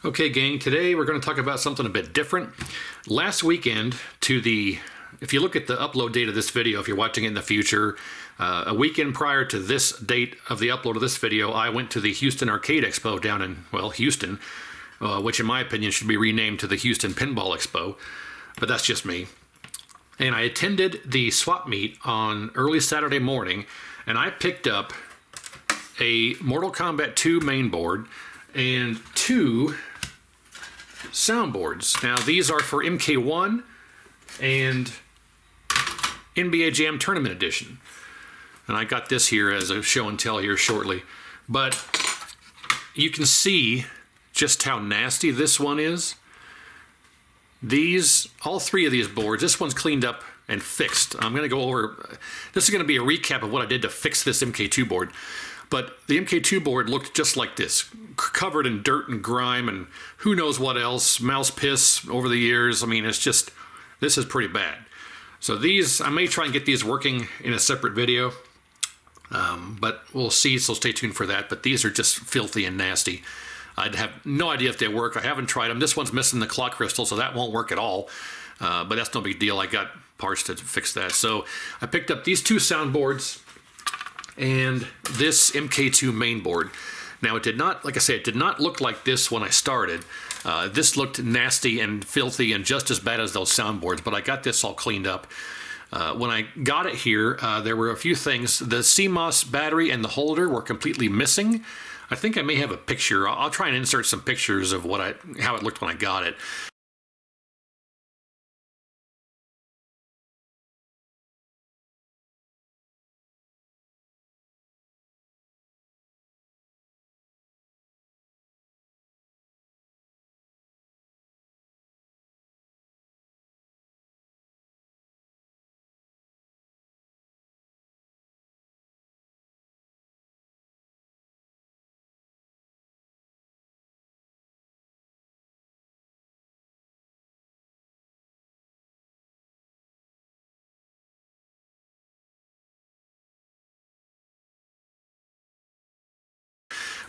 Okay, gang, today we're going to talk about something a bit different. Last weekend, if you look at the upload date of this video, if you're watching it in the future, a weekend prior to this date of the upload of this video, I went to the Houston Arcade Expo down in, well, Houston, which in my opinion should be renamed to the Houston Pinball Expo, but that's just me. And I attended the swap meet on early Saturday morning, and I picked up a Mortal Kombat 2 main board and two soundboards. Now these are for MK1 and NBA Jam Tournament Edition. And I got this here as a show and tell here shortly. But you can see just how nasty this one is. All three of these boards, this one's cleaned up and fixed. I'm going to go over, this is going to be a recap of what I did to fix this MK2 board. But the MK2 board looked just like this, covered in dirt and grime and who knows what else, mouse piss over the years. I mean, it's just, this is pretty bad. So these, I may try and get these working in a separate video, but we'll see, so stay tuned for that. But these are just filthy and nasty. I'd have no idea if they work. I haven't tried them. This one's missing the clock crystal, so that won't work at all. But that's no big deal. I got parts to fix that. So I picked up these two soundboards and this MK2 main board. Now it did not, like I say, it did not look like this when I started. This looked nasty and filthy and just as bad as those soundboards, but I got this all cleaned up. When I got it here, there were a few things. The CMOS battery and the holder were completely missing. I think I may have a picture. I'll try and insert some pictures of how it looked when I got it.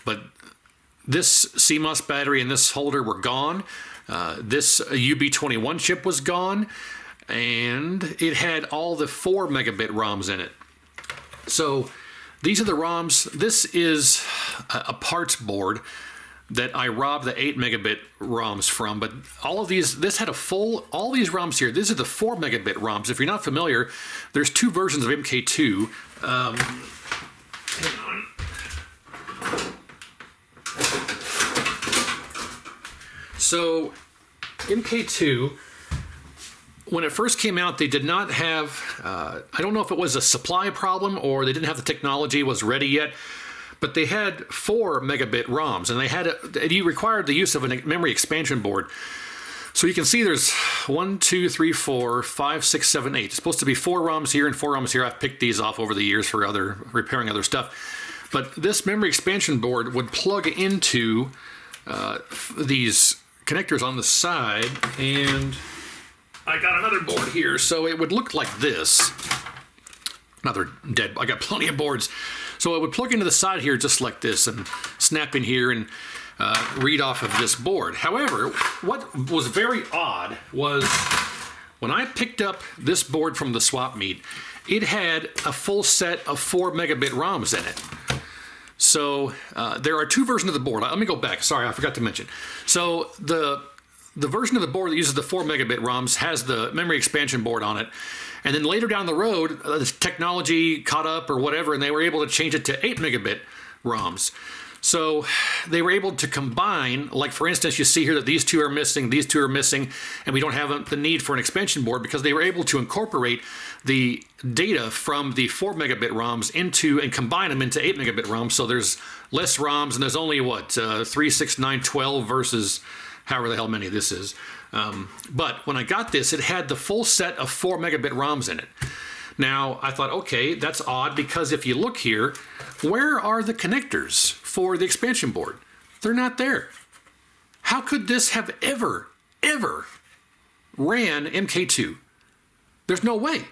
But this CMOS battery and this holder were gone. This UB21 chip was gone, and it had all the 4 megabit ROMs in it. So these are the ROMs. This is a parts board that I robbed the 8 megabit ROMs from, but all of these, this had all these ROMs here. These are the 4 megabit ROMs. If you're not familiar, there's two versions of MK2. Hang on. So MK2, when it first came out, they did not have, I don't know if it was a supply problem or they didn't have the technology was ready yet, but they had 4 megabit ROMs, and you required the use of a memory expansion board. So you can see there's 1, 2, 3, 4, 5, 6, 7, 8. It's supposed to be 4 ROMs here and 4 ROMs here. I've picked these off over the years for repairing other stuff. But this memory expansion board would plug into these connectors on the side, and I got another board here, so it would look like this. Another dead, I got plenty of boards. So it would plug into the side here just like this and snap in here and read off of this board. However, what was very odd was when I picked up this board from the swap meet, it had a full set of 4 megabit ROMs in it. So there are two versions of the board. Let me go back. Sorry, I forgot to mention. So the version of the board that uses the 4 megabit ROMs has the memory expansion board on it. And then later down the road, the technology caught up or whatever, and they were able to change it to 8 megabit ROMs. So they were able to combine, like for instance, you see here that these two are missing, and we don't have the need for an expansion board because they were able to incorporate the data from the 4 megabit ROMs and combine them into 8 megabit ROMs. So there's less ROMs, and there's only 3, 6, 9, 12 versus however the hell many this is. But when I got this, it had the full set of 4 megabit ROMs in it. Now, I thought, okay, that's odd because if you look here, where are the connectors for the expansion board? They're not there. How could this have ever ran MK2? There's no way.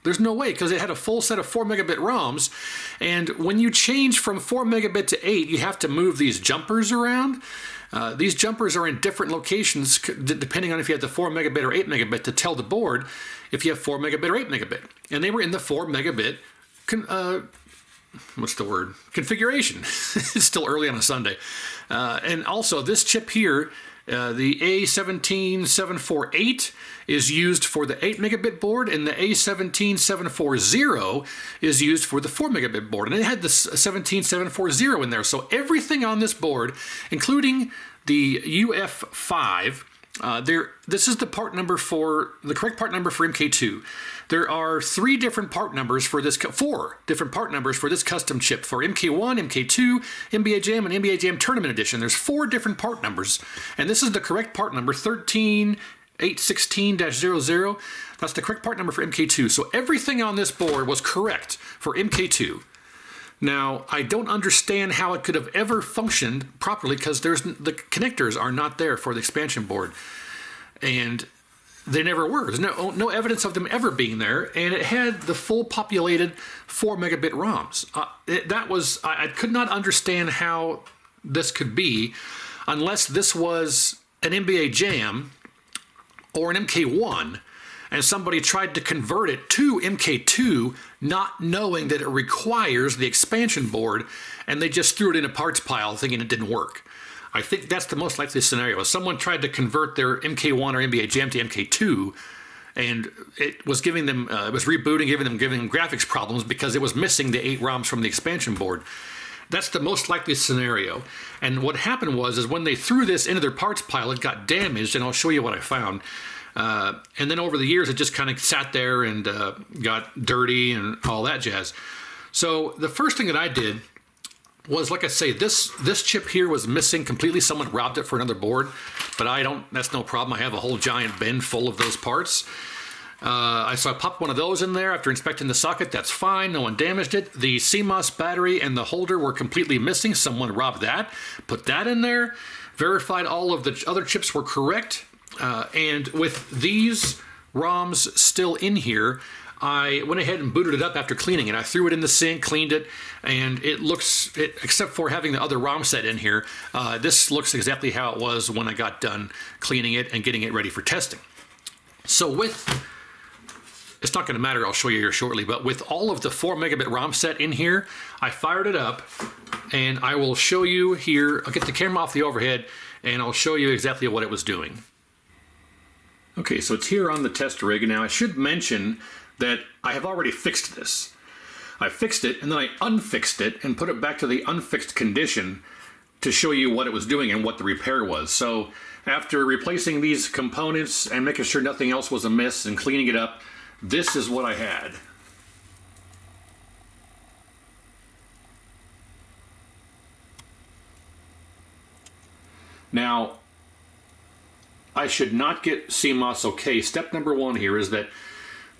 There's no way, because it had a full set of 4 megabit ROMs, and when you change from 4 megabit to 8, you have to move these jumpers around, These jumpers are in different locations depending on if you have the 4 megabit or 8 megabit to tell the board if you have 4 megabit or 8 megabit. And they were in the 4 megabit, configuration. It's still early on a Sunday. And also this chip here, the A17748 is used for the 8 megabit board, and the A17740 is used for the 4 megabit board. And it had the 17740 in there. So everything on this board, including the UF5, this is the part number for the correct part number for MK2. There are 4 different part numbers for this custom chip for MK1, MK2, NBA Jam, and NBA Jam Tournament Edition. There's 4 different part numbers, and this is the correct part number 13816-00. That's the correct part number for MK2. So everything on this board was correct for MK2. Now, I don't understand how it could have ever functioned properly because the connectors are not there for the expansion board. And they never were. There's no evidence of them ever being there. And it had the full populated 4 megabit ROMs. I could not understand how this could be unless this was an NBA Jam or an MK1 and somebody tried to convert it to MK2 not knowing that it requires the expansion board, and they just threw it in a parts pile thinking it didn't work. I think that's the most likely scenario. If someone tried to convert their MK1 or NBA Jam to MK2, and it was giving them, it was rebooting, giving them graphics problems because it was missing the 8 ROMs from the expansion board. That's the most likely scenario. And what happened was when they threw this into their parts pile, it got damaged, and I'll show you what I found. And then over the years, it just kind of sat there and got dirty and all that jazz. So the first thing that I did was, like I say, this chip here was missing completely. Someone robbed it for another board, but that's no problem. I have a whole giant bin full of those parts. So I popped one of those in there after inspecting the socket. That's fine. No one damaged it. The CMOS battery and the holder were completely missing. Someone robbed that. Put that in there. Verified all of the other chips were correct. And with these ROMs still in here, I went ahead and booted it up after cleaning it. I threw it in the sink, cleaned it, and except for having the other ROM set in here, this looks exactly how it was when I got done cleaning it and getting it ready for testing. So it's not going to matter, I'll show you here shortly, but with all of the 4 megabit ROM set in here, I fired it up, and I will show you here. I'll get the camera off the overhead, and I'll show you exactly what it was doing. Okay, so it's here on the test rig. Now I should mention that I have already fixed this. I fixed it, and then I unfixed it and put it back to the unfixed condition to show you what it was doing and what the repair was. So after replacing these components and making sure nothing else was amiss and cleaning it up, this is what I had. Now, I should not get CMOS okay. Step number 1 here is that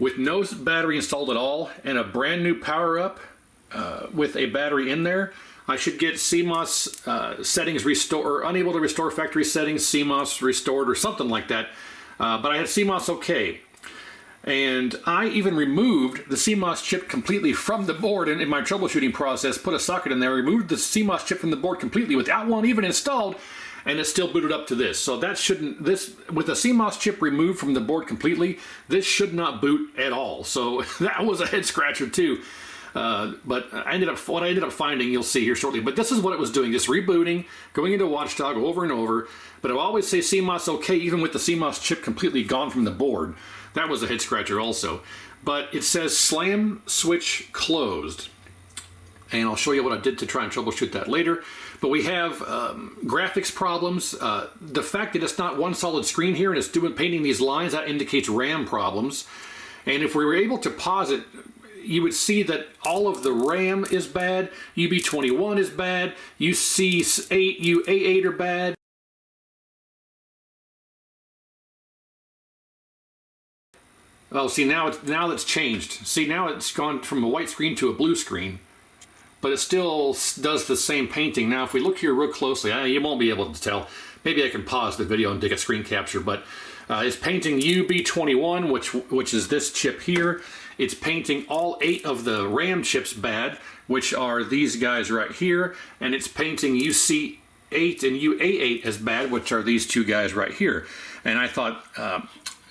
with no battery installed at all and a brand new power up with a battery in there, I should get CMOS settings restored, or unable to restore factory settings, CMOS restored, or something like that. But I had CMOS okay. And I even removed the CMOS chip completely from the board, and in my troubleshooting process, put a socket in there, removed the CMOS chip from the board completely without one even installed, and it still booted up to this. So that shouldn't, with the CMOS chip removed from the board completely, this should not boot at all. So that was a head scratcher too. But what I ended up finding, you'll see here shortly, but this is what it was doing, just rebooting, going into Watchdog over and over. But I'll always say CMOS okay, even with the CMOS chip completely gone from the board. That was a head scratcher also. But it says slam switch closed. And I'll show you what I did to try and troubleshoot that later. But we have graphics problems. The fact that it's not one solid screen here and it's painting these lines, that indicates RAM problems. And if we were able to pause it, you would see that all of the RAM is bad, UB21 is bad, UC8, UA8 are bad. Oh, see, now it's changed. See, now it's gone from a white screen to a blue screen. But it still does the same painting. Now, if we look here real closely, you won't be able to tell. Maybe I can pause the video and take a screen capture, but it's painting UB21, which is this chip here. It's painting all 8 of the RAM chips bad, which are these guys right here, and it's painting UC8 U8 and UA8 as bad, which are these two guys right here. And I thought,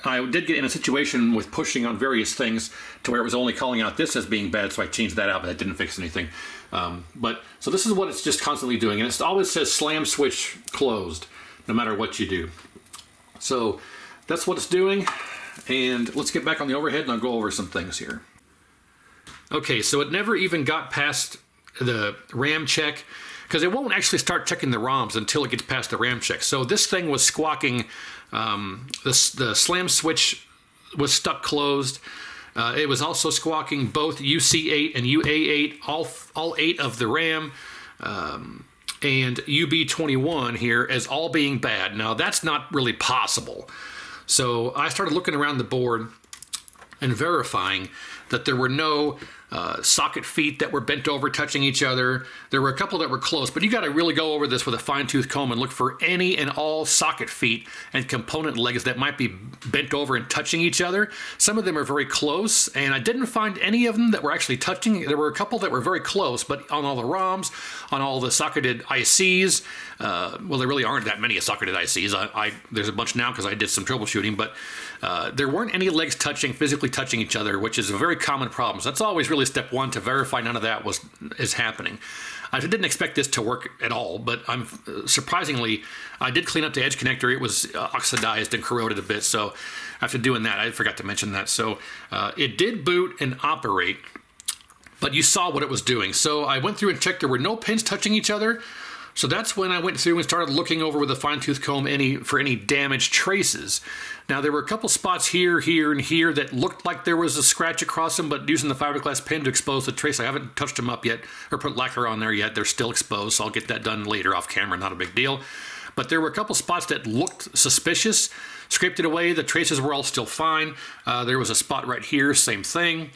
I did get in a situation with pushing on various things to where it was only calling out this as being bad, so I changed that out, but that didn't fix anything. So this is what it's just constantly doing, and it always says slam switch closed, no matter what you do. So that's what it's doing, and let's get back on the overhead and I'll go over some things here. Okay, so it never even got past the RAM check, because it won't actually start checking the ROMs until it gets past the RAM check. So this thing was squawking, the slam switch was stuck closed. It was also squawking both UC8 and UA8, all 8 of the RAM, and UB21 here as all being bad. Now that's not really possible. So I started looking around the board and verifying that there were no socket feet that were bent over touching each other. There were a couple that were close, but you got to really go over this with a fine-tooth comb and look for any and all socket feet and component legs that might be bent over and touching each other. Some of them are very close, and I didn't find any of them that were actually touching. There were a couple that were very close, but on all the ROMs, on all the socketed ICs, well, there really aren't that many socketed ICs. There's a bunch now because I did some troubleshooting, but there weren't any legs physically touching each other, which is a very common problem. So that's always really step one, to verify none of that is happening. I didn't expect this to work at all, but surprisingly, I did clean up the edge connector. It was oxidized and corroded a bit, so after doing that, I forgot to mention that. So it did boot and operate, but you saw what it was doing. So I went through and checked there were no pins touching each other. So that's when I went through and started looking over with a fine-tooth comb for any damaged traces. Now, there were a couple spots here, here, and here that looked like there was a scratch across them, but using the fiberglass pin to expose the trace, I haven't touched them up yet or put lacquer on there yet. They're still exposed, so I'll get that done later off camera, not a big deal. But there were a couple spots that looked suspicious. Scraped it away, the traces were all still fine. There was a spot right here, same thing.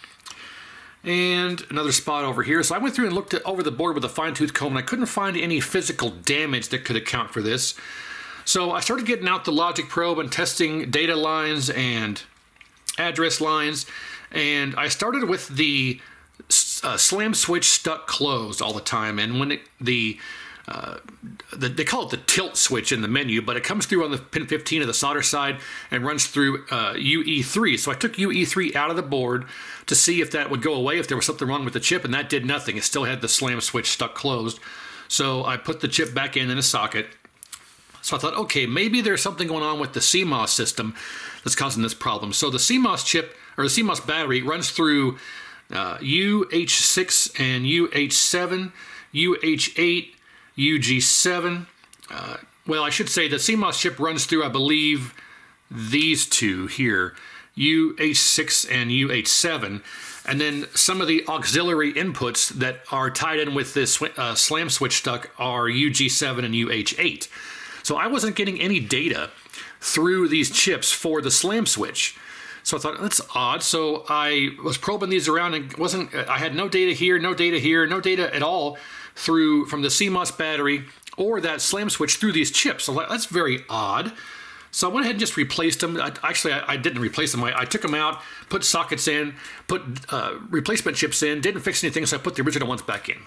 And another spot over here. So I went through and looked over the board with a fine-tooth comb, and I couldn't find any physical damage that could account for this. So I started getting out the logic probe and testing data lines and address lines, and I started with the slam switch stuck closed all the time. And when they call it the tilt switch in the menu, but it comes through on the pin 15 of the solder side and runs through UE3. So I took UE3 out of the board to see if that would go away, if there was something wrong with the chip, and that did nothing. It still had the slam switch stuck closed. So I put the chip back in a socket. So I thought, okay, maybe there's something going on with the CMOS system that's causing this problem. So the CMOS chip, or the CMOS battery, runs through UH6 and UH7, UH8, UG7. Well, I should say the CMOS chip runs through, I believe, these two here, UH6 and UH7, and then some of the auxiliary inputs that are tied in with this slam switch stuck are UG7 and UH8. So I wasn't getting any data through these chips for the slam switch. So I thought, that's odd. So I was probing these around, and I had no data here, no data here, no data at all from the CMOS battery or that slam switch through these chips. So that's very odd. So I went ahead and just replaced them. I didn't replace them. I took them out, put sockets in, put replacement chips in, didn't fix anything, so I put the original ones back in,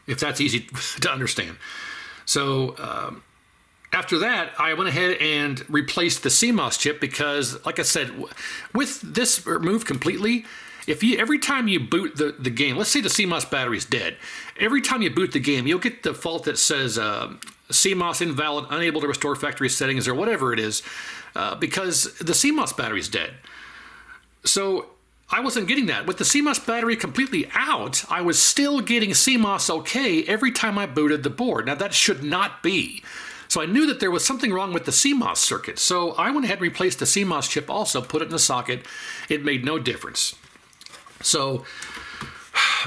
if that's easy to understand. So after that, I went ahead and replaced the CMOS chip because, like I said, with this removed completely, every time you boot the game, let's say the CMOS battery is dead, every time you boot the game, you'll get the fault that says CMOS invalid, unable to restore factory settings, or whatever it is, because the CMOS battery is dead. So I wasn't getting that. With the CMOS battery completely out, I was still getting CMOS okay every time I booted the board. Now that should not be. So I knew that there was something wrong with the CMOS circuit. So I went ahead and replaced the CMOS chip also, put it in the socket. It made no difference. So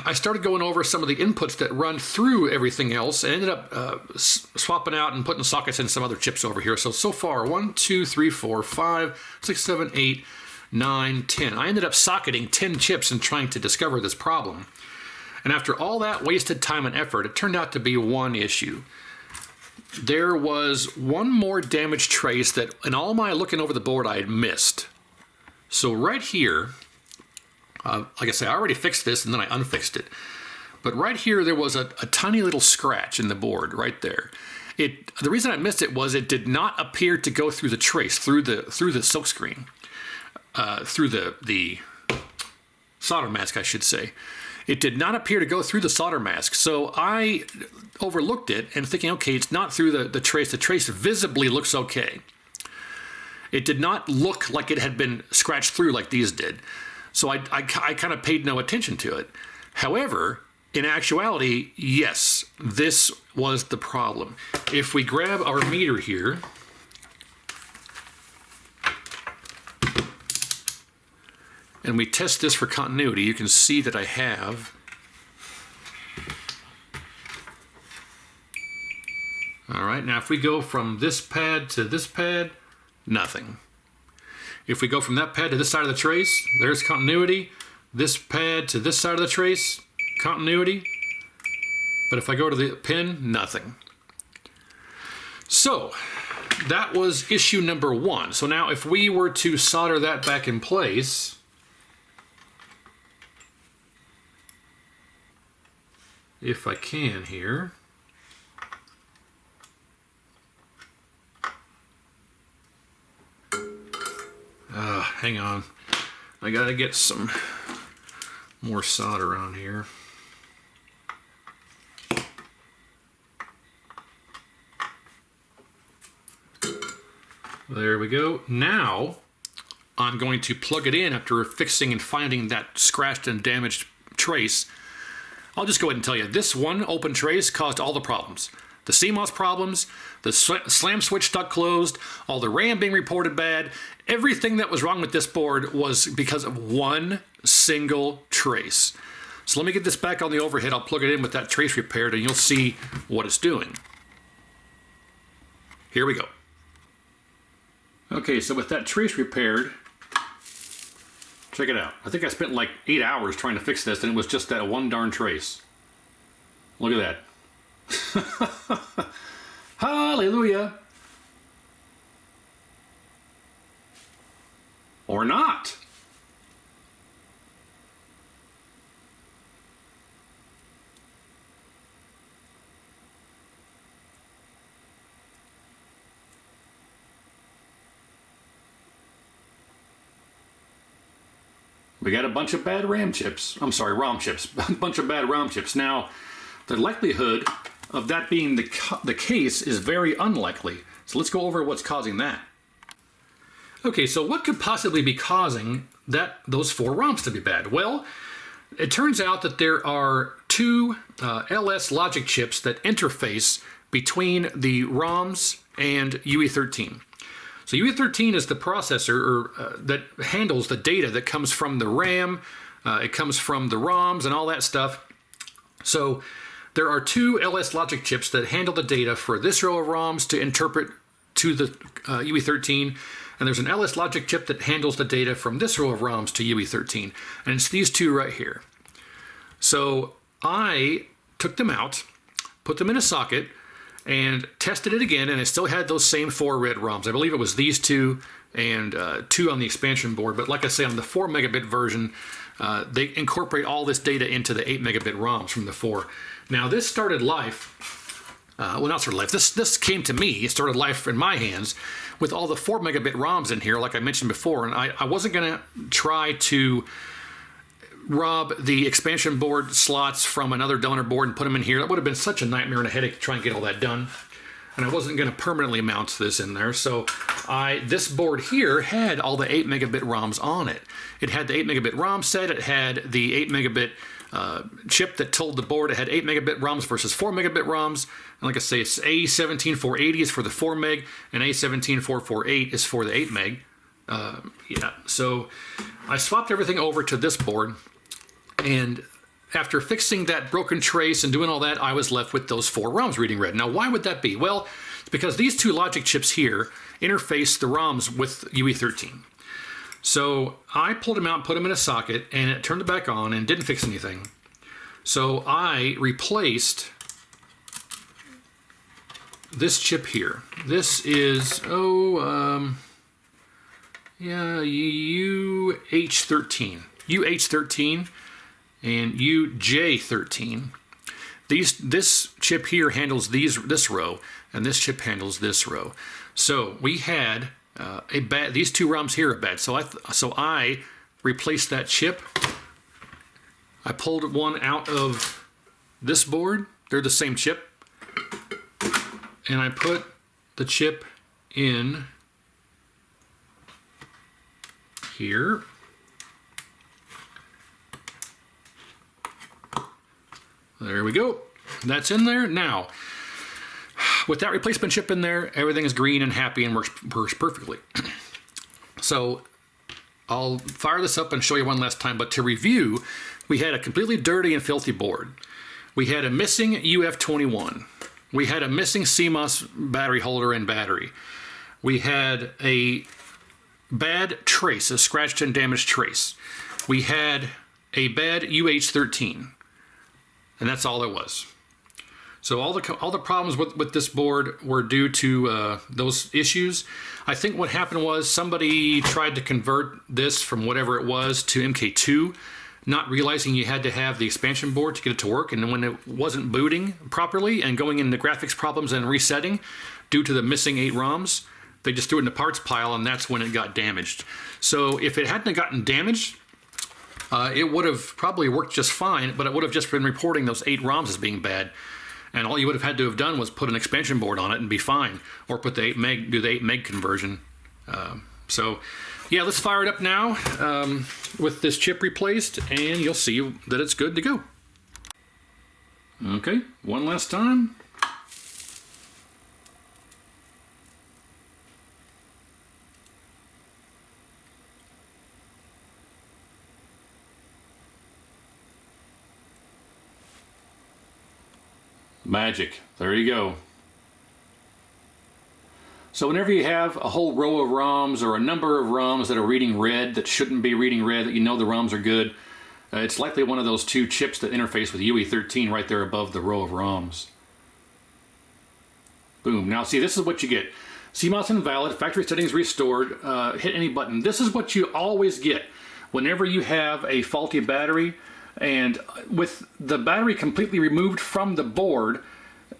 I started going over some of the inputs that run through everything else and ended up swapping out and putting sockets in some other chips over here. So far, 1, 2, 3, 4, 5, 6, 7, 8, 9, 10. I ended up socketing 10 chips and trying to discover this problem. And after all that wasted time and effort, it turned out to be one issue. There was one more damaged trace that in all my looking over the board I had missed. So right here, like I say, I already fixed this and then I unfixed it. But right here there was a tiny little scratch in the board right there. The reason I missed it was it did not appear to go through the trace, through the silkscreen, through the solder mask, I should say. It did not appear to go through the solder mask. So I overlooked it and thinking, okay, it's not through the trace. The trace visibly looks okay. It did not look like it had been scratched through like these did. So I kind of paid no attention to it. However, in actuality, yes, this was the problem. If we grab our meter here, and we test this for continuity, you can see that I have. All right, now if we go from this pad to this pad, nothing. If we go from that pad to this side of the trace, there's continuity. This pad to this side of the trace, continuity. But if I go to the pin, nothing. So that was issue number 1. So now if we were to solder that back in place, if I can here. Hang on. I gotta get some more solder on here. There we go. Now I'm going to plug it in after fixing and finding that scratched and damaged trace. I'll just go ahead and tell you, this one open trace caused all the problems. The CMOS problems, the slam switch stuck closed, all the RAM being reported bad, everything that was wrong with this board was because of one single trace. So let me get this back on the overhead. I'll plug it in with that trace repaired and you'll see what it's doing. Here we go. Okay, so with that trace repaired, check it out. I think I spent like 8 hours trying to fix this and it was just that one darn trace. Look at that. Hallelujah. Or not. We got a bunch of bad RAM chips. I'm sorry, ROM chips. A bunch of bad ROM chips. Now, the likelihood of that being the case is very unlikely. So let's go over what's causing that. Okay, so what could possibly be causing those 4 ROMs to be bad? Well, it turns out that there are 2 LS logic chips that interface between the ROMs and UE13. So UE13 is the processor that handles the data that comes from the RAM, it comes from the ROMs and all that stuff. So there are 2 LS logic chips that handle the data for this row of ROMs to interpret to the UE13, and there's an LS logic chip that handles the data from this row of ROMs to UE13, and it's these 2 right here. So I took them out, put them in a socket, and tested it again, and it still had those same 4 red ROMs. I believe it was these 2 and 2 on the expansion board, but like I say, on the 4 megabit version, they incorporate all this data into the 8 megabit ROMs from the 4. Now this started life, well not started life, this came to me, it started life in my hands with all the 4 megabit ROMs in here like I mentioned before, and I wasn't going to try to rob the expansion board slots from another donor board and put them in here. That would have been such a nightmare and a headache to try and get all that done. And I wasn't going to permanently mount this in there. So this board here had all the 8 megabit ROMs on it. It had the 8 megabit ROM set. It had the 8 megabit chip that told the board it had 8 megabit ROMs versus 4 megabit ROMs. And like I say, it's A17480 is for the 4 meg and A17448 is for the 8 meg. Yeah, so I swapped everything over to this board, and after fixing that broken trace and doing all that, I was left with those 4 ROMs reading red. Now, why would that be? Well, it's because these 2 logic chips here interface the ROMs with UE13. So I pulled them out and put them in a socket, and it turned it back on and didn't fix anything. So I replaced this chip here. This is, UH13 and UJ13. This chip here handles this row, and this chip handles this row. So we had these two ROMs here are bad. So I replaced that chip. I pulled one out of this board. They're the same chip. And I put the chip in here. There we go. That's in there. Now, with that replacement chip in there, everything is green and happy and works perfectly. So I'll fire this up and show you one last time, but to review, we had a completely dirty and filthy board. We had a missing UF21. We had a missing CMOS battery holder and battery. We had a bad trace, a scratched and damaged trace. We had a bad UH13, and that's all there was. So all the problems with this board were due to those issues. I think what happened was somebody tried to convert this from whatever it was to MK2, not realizing you had to have the expansion board to get it to work. And when it wasn't booting properly and going into graphics problems and resetting due to the missing 8 ROMs, they just threw it in the parts pile, and that's when it got damaged. So if it hadn't gotten damaged, it would have probably worked just fine, but it would have just been reporting those 8 ROMs as being bad. And all you would have had to have done was put an expansion board on it and be fine, or put the 8 meg, do the 8 meg conversion. So yeah, let's fire it up now with this chip replaced, and you'll see that it's good to go. Okay, one last time. Magic. There you go. So whenever you have a whole row of ROMs or a number of ROMs that are reading red that shouldn't be reading red, that you know the ROMs are good, it's likely one of those 2 chips that interface with UE13 right there above the row of ROMs. Boom. Now see, this is what you get. CMOS invalid, factory settings restored, hit any button. This is what you always get whenever you have a faulty battery. And with the battery completely removed from the board,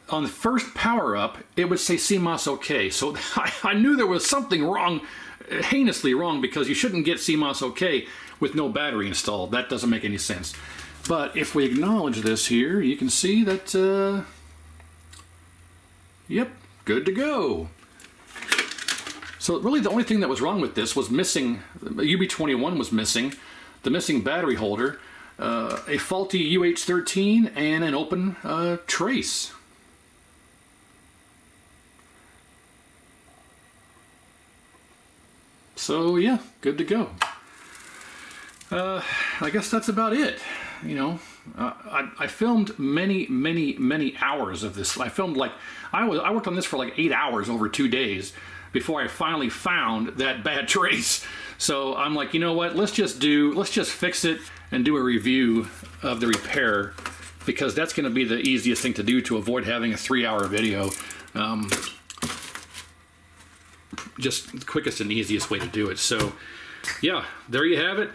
on the first power up, it would say CMOS OK. So I knew there was something wrong, heinously wrong, because you shouldn't get CMOS OK with no battery installed. That doesn't make any sense. But if we acknowledge this here, you can see that, yep, good to go. So really the only thing that was wrong with this was missing, UB21 was missing, the missing battery holder, a faulty UH13, and an open trace. So yeah, good to go. I guess that's about it. You know, I filmed many hours of this. I filmed like, I worked on this for like 8 hours over 2 days before I finally found that bad trace. So I'm like, you know what, let's just fix it and do a review of the repair, because that's going to be the easiest thing to do to avoid having a 3-hour video. Just the quickest and easiest way to do it. So yeah, there you have it.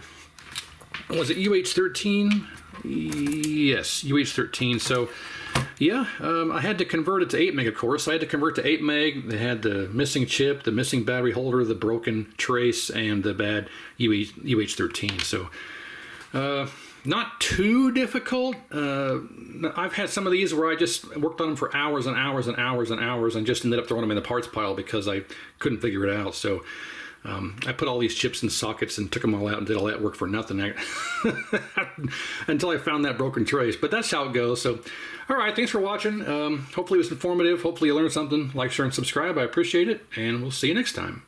Was it UH13? Yes, UH13. So yeah, I had to convert it to 8 meg, of course. I had to convert to 8 meg. They had the missing chip, the missing battery holder, the broken trace, and the bad UH13. So not too difficult. I've had some of these where I just worked on them for hours and hours and hours and hours and just ended up throwing them in the parts pile because I couldn't figure it out. So I put all these chips in sockets and took them all out and did all that work for nothing until I found that broken trace. But that's how it goes. So, all right, thanks for watching. Hopefully it was informative. Hopefully you learned something. Like, share, and subscribe. I appreciate it, and we'll see you next time.